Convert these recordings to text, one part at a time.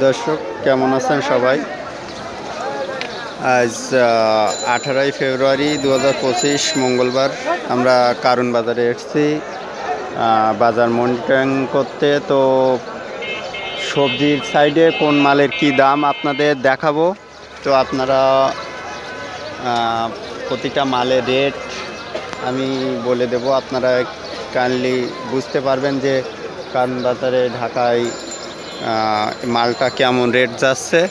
দর্শক কেমন আছেন সবাই? আজ 18 ফেব্রুয়ারি 2025 মঙ্গলবার। আমরা কারণ বাজারে এসেছি বাজার মনিটরিং করতে। তো সবজির সাইডে কোন মালের কি দাম আপনাদের দেখাবো। তো আপনারা প্রতিটা মালের রেট আমি বলে দেব, আপনারা কাইন্ডলি বুঝতে পারবেন যে কারণ বাজারে ঢাকায় মালটা কেমন রেট যাচ্ছে।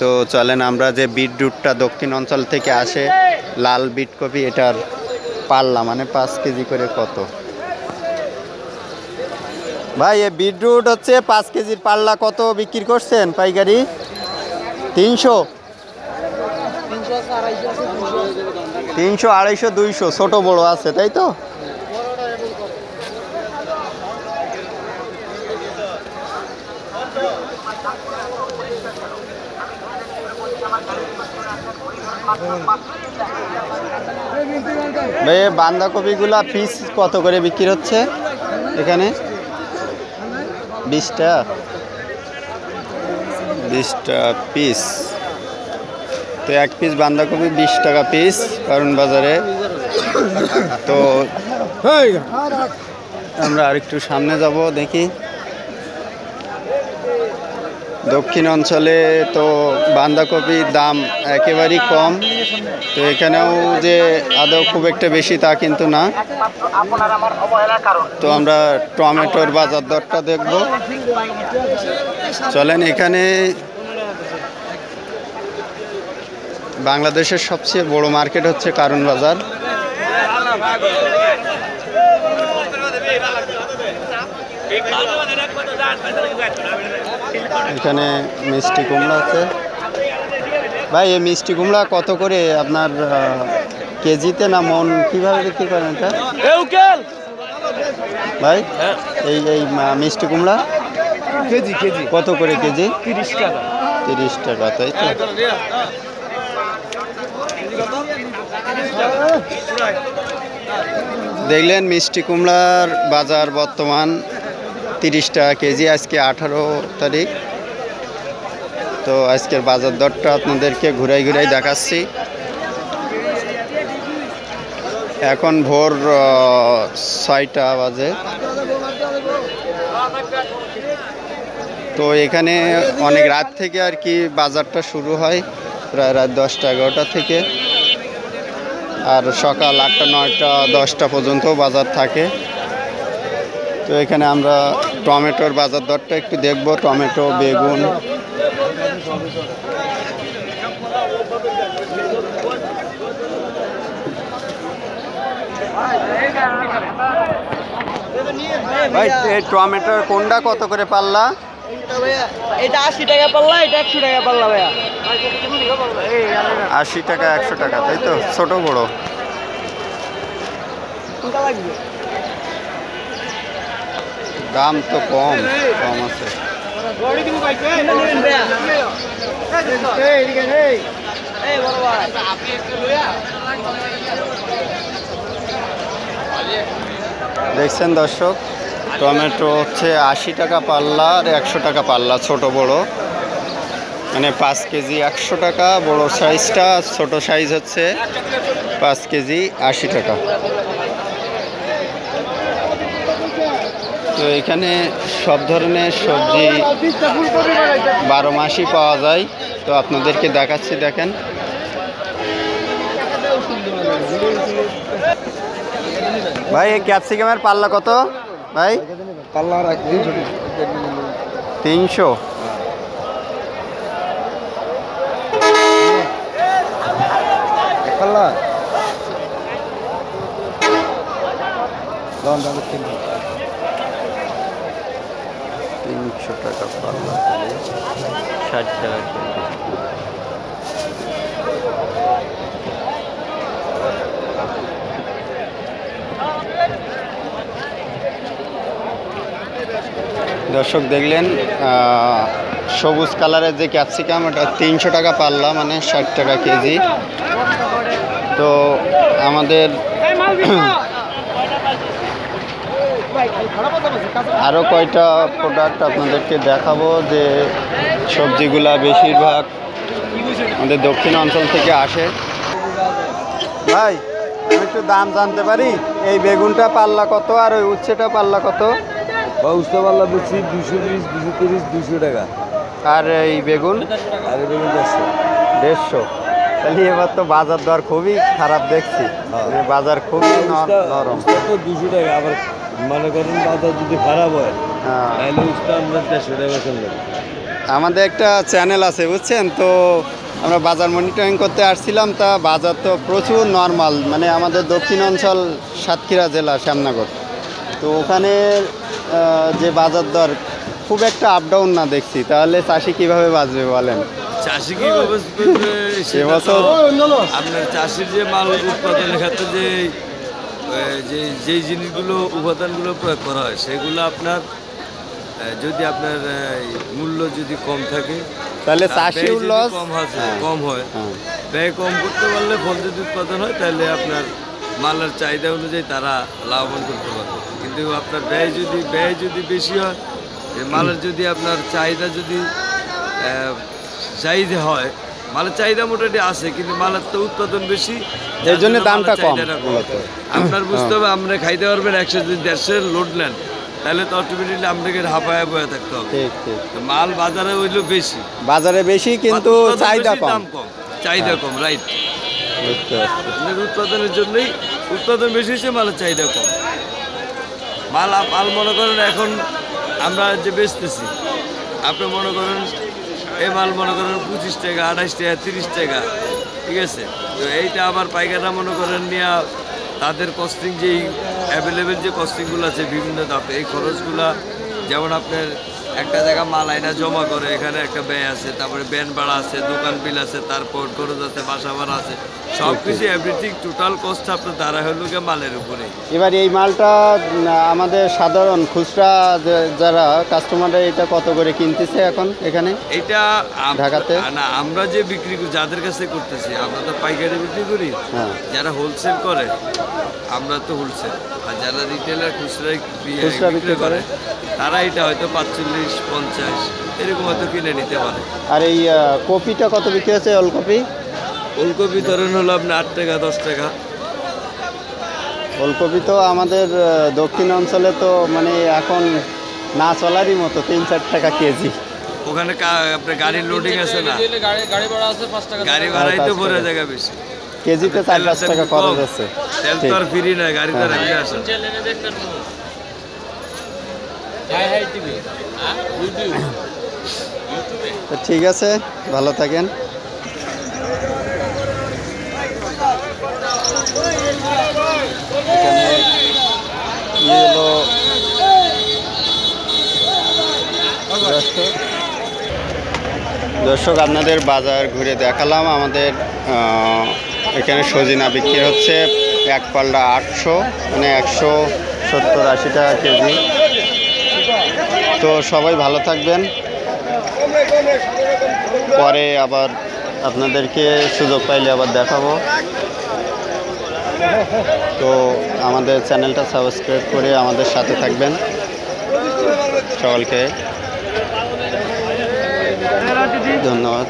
তো চলেন, আমরা যে বিটরুটটা দক্ষিণ অঞ্চল থেকে আসে লাল বিটকপি, এটার পাল্লা মানে 5 কেজি করে কত ভাই? এ বিটরুট হচ্ছে 5 কেজির পাল্লা কত বিক্রি করছেন পাইকারি? 300, 200, 200 ছোট বড় আছে তাই তো? ভাই বাঁধাকপিগুলা পিস কত করে বিক্রি হচ্ছে এখানে? 20 টাকা, 20 টাকা পিস। তো এক পিস বাঁধাকপি 20 টাকা পিস কারণ বাজারে। তো আমরা আরেকটু সামনে যাব, দেখি দক্ষিণ অঞ্চলে তো বাঁধাকপির দাম একেবারেই কম। তো এখানেও যে আদৌ খুব একটা বেশি তা কিন্তু না। তো আমরা টমেটোর বাজার দরটা দেখব। চলেন, এখানে বাংলাদেশের সবচেয়ে বড় মার্কেট হচ্ছে কারণ বাজার। এখানে মিষ্টি কুমড়া আছে। ভাই এই মিষ্টি কুমড়া কত করে আপনার কেজিতে না মন, কিভাবে বিক্রি করেন এটা ভাই? এই এই মিষ্টি কুমড়া কেজি কেজি কত করে কেজি? 30 টাকা। 30 টাকা তাই তো? দেখলেন মিষ্টি কুমড়ার বাজার বর্তমান 30 টাকা কেজি। আজকে 18 তারিখ। তো আজকের বাজার দরটা আপনাদেরকে ঘুরাই ঘুরাই দেখাচ্ছি। এখন ভোর 6টা বাজে। তো এখানে অনেক রাত থেকে আর কি বাজারটা শুরু হয়, প্রায় রাত 10টা 11টা থেকে, আর সকাল 8টা 9টা 10টা পর্যন্ত বাজার থাকে। তো এখানে আমরা টমেটোর বাজার দরটা একটু দেখব। টমেটো, বেগুন, ভাই টমেটোর কোনটা কত করে পাল্লা? এটা 80 টাকা পাল্লা, এটা 100 টাকা পাল্লা ভাইয়া। 80 টাকা 100 টাকা তাই তো? ছোট বড় কোনটা লাগবে? দাম তো কম কম আছে। দেখছেন দর্শক, টমেটো হচ্ছে 80 টাকা পাল্লা আর 100 টাকা পাল্লা, ছোট বড় মানে 5 কেজি 100 টাকা, বড় সাইজটা, ছোট সাইজ হচ্ছে 5 কেজি 80 টাকা। তো এখানে সব ধরনের সবজি 12 মাসই পাওয়া যায়। তো আপনাদেরকে দেখাচ্ছি, দেখেন ভাই এই ক্যাপসিকামের পাল্লা কত ভাই? পাল্লা 300। পাল্লা 300 টাকা পাল্লা, 60 টাকা কেজি। দর্শক দেখলেন সবুজ কালারের যে ক্যাপসিকাম, এটা 300 টাকা পাল্লা মানে 60 টাকা কেজি। তো আমাদের আরও কয়টা প্রোডাক্ট আপনাদেরকে দেখাবো যে সবজিগুলা বেশিরভাগ আমাদের দক্ষিণ অঞ্চল থেকে আসে। ভাই আমি একটু দাম জানতে পারি? এই বেগুনটা পাল্লা কত আর ওই উচ্ছেটা পাল্লা কত? উস্তা পাল্লা বেশি 220, 230, 200 টাকা। আর এই বেগুন? আর এই বেগুন 150। 150। তাহলে এবার তো বাজার দর খুবই খারাপ দেখছি, মানে বাজার খুবই নরম। তো 200 টাকা, আবার মনে করেন বাজার যদি খারাপ হয় তাহলে উস্তা আমরা 150 টাকা চলবে। আমাদের একটা চ্যানেল আছে বুঝছেন, তো আমরা বাজার মনিটরিং করতে আসছিলাম, তা বাজার তো প্রচুর নর্মাল, মানে আমাদের দক্ষিণ অঞ্চল সাতক্ষীরা জেলা শ্যামনগর, তো ওখানে যে বাজার দর খুব একটা আপ ডাউন না দেখছি। তাহলে চাষি কিভাবে বাঁচবে বলেন? চাষি কিভাবে এবছর আপনার চাষির যে মাল উৎপাদনের ক্ষেত্রে যে জিনিসগুলো উপাদানগুলো প্রয়োগ করা হয় সেগুলো আপনার যদি আপনার মূল্য যদি কম থাকে তাহলে চাষির লস কম হয়, ব্যয় কম করতে পারলে ফল যদি উৎপাদন হয় তাহলে আপনার মালের চাহিদা অনুযায়ী তারা লাভবান করতে পারবে। কিন্তু আপনার ব্যয় যদি বেশি হয়, মালের যদি আপনার চাহিদা হয়, মালের চাহিদা মোটামুটি আছে কিন্তু মালের তো উৎপাদন বেশি, এই জন্য দামটা কম। আপনার বুঝতে হবে, আপনি খাইতে পারবেন 100 যদি 150 লোড নেন তাহলে তো অটোমেটিকলি আপনাকে হাঁপায়া বয়ে থাকতে হবে। মাল বাজারে হইলেও বেশি, বাজারে বেশি কিন্তু চাহিদা কম, চাহিদা কম, রাইট। উৎপাদনের জন্যই উৎপাদন বেশি হয়েছে, মালের চাহিদা কম। মাল মনে করেন এখন আমরা যে বেচতেছি, আপনি মনে করেন এই মাল মনে করেন 25 টাকা, 28 টাকা, 30 টাকা, ঠিক আছে। তো এইটা আবার পাইকাররা মনে করেন নিয়ে তাদের কস্টিং যেই অ্যাভেলেবেল যে কস্টিংগুলো আছে বিভিন্ন দাপে, এই খরচগুলা যেমন আপনার একটা জায়গা মাল আইনা জমা করে, এখানে একটা ব্যয় আছে, তারপরে ব্যান ভাড়া আছে, দোকান বিল আছে, তারপর খরচ আছে, বাসা ভাড়া আছে, সব কিছু এভরিথিং টোটাল কস্ট আপনার দ্বারা হলো গিয়ে মালের উপরে। এবার এই মালটা আমাদের সাধারণ খুচরা যারা কাস্টমাররা এটা কত করে কিনতেছে এখন এখানে? এটা ঢাকাতে না, আমরা যে বিক্রি করি যাদের কাছে করতেছি, আমরা তো পাইকারি বিক্রি করি, যারা হোলসেল করে আমরা তো হোলসেল, আর যারা রিটেলার খুচরা বিক্রি করে তারা এটা হয়তো 45, 50 এরকম হয়তো কিনে নিতে পারে। আর এই কপিটা কত বিক্রি হচ্ছে? ওলকপি? ওলকপি ধরেন হলো আপনার 8 টাকা, 10 টাকা। ওলকপি তো আমাদের দক্ষিণ অঞ্চলে তো মানে এখন না চলারই মতো, 3-4 টাকা কেজি। ওখানে আপনার গাড়ির লোডিং আছে না, গাড়ি ভাড়া আছে 5 টাকা, গাড়ি ভাড়াই তো ভরে জায়গা বেশি, কেজিতে 4-5 টাকা খরচ আছে। তেল তো আর ফ্রি না, গাড়িতে রেখে আসে। ঠিক আছে, ভালো থাকেন। এখানে হলো দর্শক, আপনাদের বাজার ঘুরে দেখালাম। আমাদের এখানে সজিনা বিক্রি হচ্ছে এক পাল্লা 800, মানে 170-80 টাকা কেজি। তো সবাই ভালো থাকবেন, পরে আবার আপনাদেরকে সুযোগ পাইলে আবার দেখাবো। তো আমাদের চ্যানেলটা সাবস্ক্রাইব করে আমাদের সাথে থাকবেন। সকলকে ধন্যবাদ।